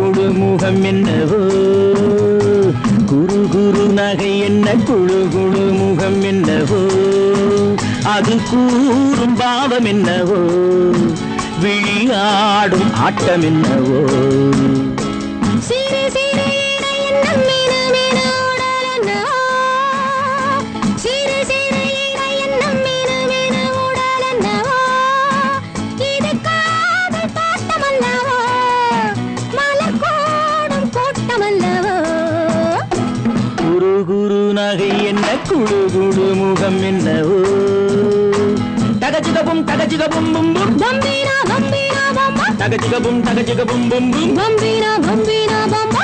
குழு முகம் என்னவோ குரு குரு நகை என்ன குழு குழு முகம் என்னவோ அது கூறும் பாவம் என்னவோ விழியாடும் ஆட்டம் என்னவோ நகை என்ன குழு குழு முகம் என்னவோ தகஜிகபும் தகஜிகபும் பும் பும் பம்பீனா பம்பீனா பம்பா தகஜிகபும் தகஜிகபும் பும் பும் பம்பீனா பம்பீனா பம்பா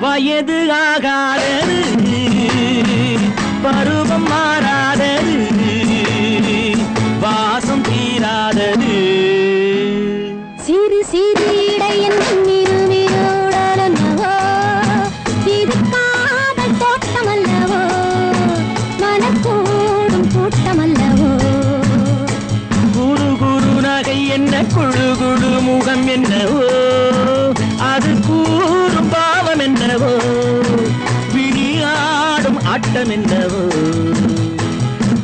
வயது ஆகாதது பருவம் மாறாதது வாசம் தீராதது சிறு சிறு இடையன் இருமிரோடலவோ இது காதல் தோட்டமல்லவோ மனக்கூடும் கூட்டமல்லவோ குரு குரு நகை என்ன குழு குழு முகம் என்னவோ அது கூறும் பாவம் என்னவோ விழியாடும் ஆட்டம் என்னவோ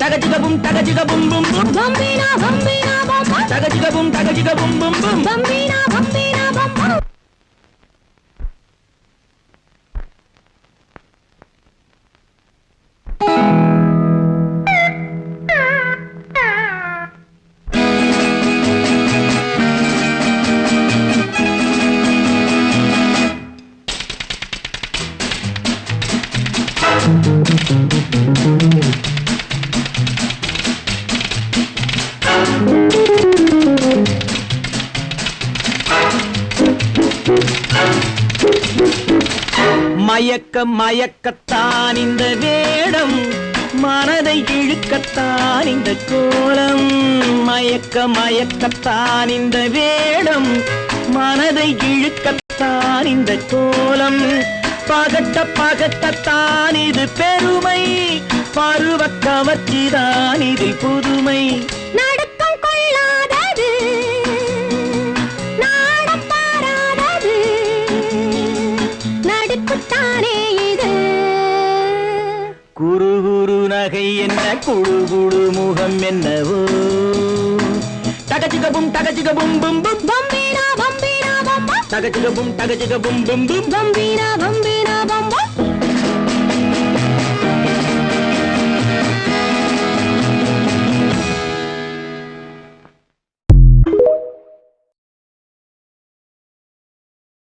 தகஜிகபும் தகஜிகபும் பும் பும் பம்பீனா பம்பீனா பம்பா தகஜிகபும் தகஜிகபும் பும் பும் பம்பீனா பம்பீனா பம்பா மயக்க மயக்கத்தான் இந்த வேடம் மனதை இழுக்கத்தான் இந்த கோலம் மயக்க மயக்கத்தான் இந்த வேடம் மனதை இழுக்கத்தான் இந்த கோலம் பகட்ட பகட்டத்தான் இது பெருமை பருவ கவர்ச்சிதான் இதில் புதுமை நடுக்கம் கொள்ளாதது நாடம் மாறாதது நடுக்குத்தானே இது குரு குரு நகை என்ன குழு குழு முகம் என்னவோ தகஜிகபும் தகஜிகபும் பும் பும் பம்பீனா பம்பீனா பம்பா தகஜிகபும் தகஜிகபும் பும் பும் பம்பீனா பம்பீனா பம்பா